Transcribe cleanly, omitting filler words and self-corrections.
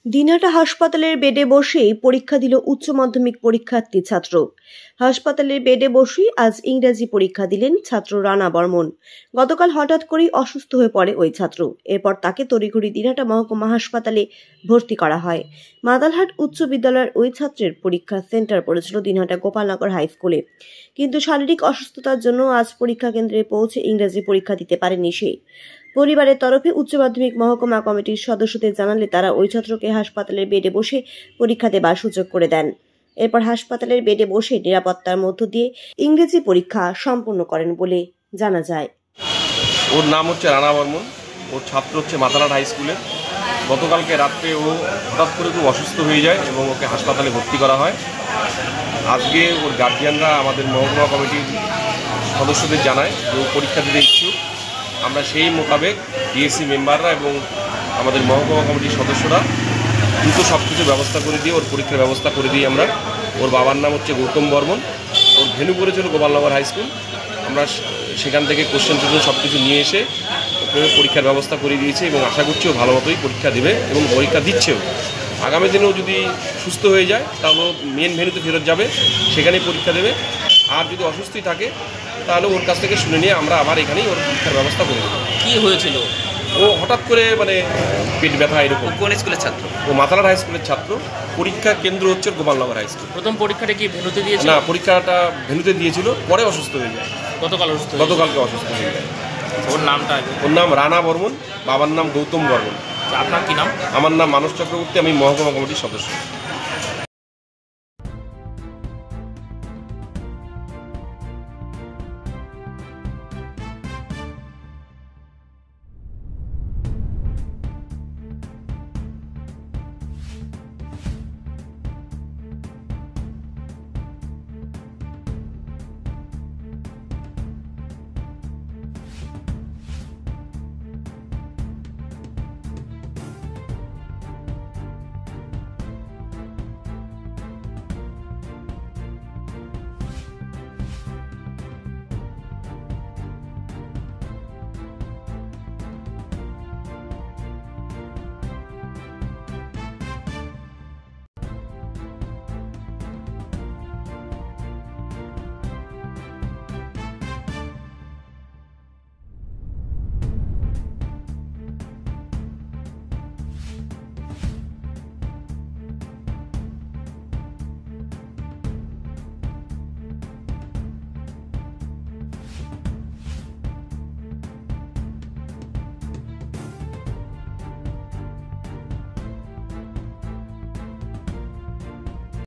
দিনহাটা হাসপাতালের বেডে বসেই পরীক্ষা দিল উচ্চ মাধ্যমিক পরীক্ষার্থী ছাত্র। হাসপাতালের বেডে বসেই আজ ইংরেজি পরীক্ষা দিলেন ছাত্র রানা বর্মন। গতকাল হঠাৎ করেই অসুস্থ হয়ে পড়ে ওই ছাত্র। এরপর তাকে তড়িঘড়ি দিনহাটা মহকুমা হাসপাতালে ভর্তি করা হয়। মাদালহাট উচ্চ বিদ্যালয়ের ওই ছাত্রের পরীক্ষা সেন্টার পড়েছিল দিনহাটা গোপালনগর হাই স্কুলে, কিন্তু শারীরিক অসুস্থতার জন্য আজ পরীক্ষা কেন্দ্রে পৌঁছে ইংরেজি পরীক্ষা দিতে পারেনি সে। পরিবারের তরফে উচ্চ মাধ্যমিক মহকুমা কমিটির সদস্যদের জানালে তারা ওই ছাত্রকে হাসপাতালের বেডে বসে পরীক্ষা দেবার সুযোগ করে দেন। এরপর হাসপাতালের বেডে বসে নিরাপত্তার মধ্য দিয়ে ইংরেজি পরীক্ষা সম্পন্ন করেন বলে জানা যায়। ওর নাম হচ্ছে রানা বর্মন। ওর ছাত্র হচ্ছে মাদালহাট হাই স্কুলে। গতকালকে রাত্রে ও হঠাৎ করে খুব অসুস্থ হয়ে যায় এবং ওকে হাসপাতালে ভর্তি করা হয়। আজকে ওর গার্জিয়ানরা আমাদের মহকুমা কমিটির সদস্যদের জানায় যে ও পরীক্ষা দিতে ইচ্ছুক। আমরা সেই মোতাবেক ডিএসসি মেম্বাররা এবং আমাদের মহকুমা কমিটির সদস্যরা দ্রুত সব কিছু ব্যবস্থা করে দিয়ে ওর পরীক্ষার ব্যবস্থা করে দিই আমরা। ওর বাবার নাম হচ্ছে গৌতম বর্মন। ওর ভেন্যু পড়েছিল গোপালনগর হাই স্কুল। আমরা সেখান থেকে কোশ্চেন টোশ্চেন সব কিছু নিয়ে এসে ওকে পরীক্ষার ব্যবস্থা করে দিয়েছি এবং আশা করছি ও ভালো মতোই পরীক্ষা দেবে এবং পরীক্ষা দিচ্ছেও। আগামী দিনেও যদি সুস্থ হয়ে যায় তাহলে মেন ভেন্যুতে ফেরত যাবে, সেখানেই পরীক্ষা দেবে। আর যদি অসুস্থই থাকে তাহলে ওর কাছ থেকে শুনে নিয়ে আমরা আবার এখানেই ওর পরীক্ষার ব্যবস্থা করে দেবো। কী হয়েছিল? ও হঠাৎ করে পেট ব্যথা এরকম। কোন স্কুলের ছাত্র? ও মাদালহাট হাই স্কুলের ছাত্র। পরীক্ষা কেন্দ্র হচ্ছে গোপালনগর হাই স্কুল। প্রথম পরীক্ষাটা কি ভেন্যুতে দিয়েছিল? না, পরীক্ষাটা ভেন্যুতে দিয়েছিল, পরে অসুস্থ হয়ে যায়। গতকালকে অসুস্থ হয়ে যায়। ওর নামটা? ওর নাম রানা বর্মন, বাবার নাম গৌতম বর্মন। আপনার কি নাম? আমার নাম মানস চক্রবর্তী, আমি মহকুমা কমিটির সদস্য।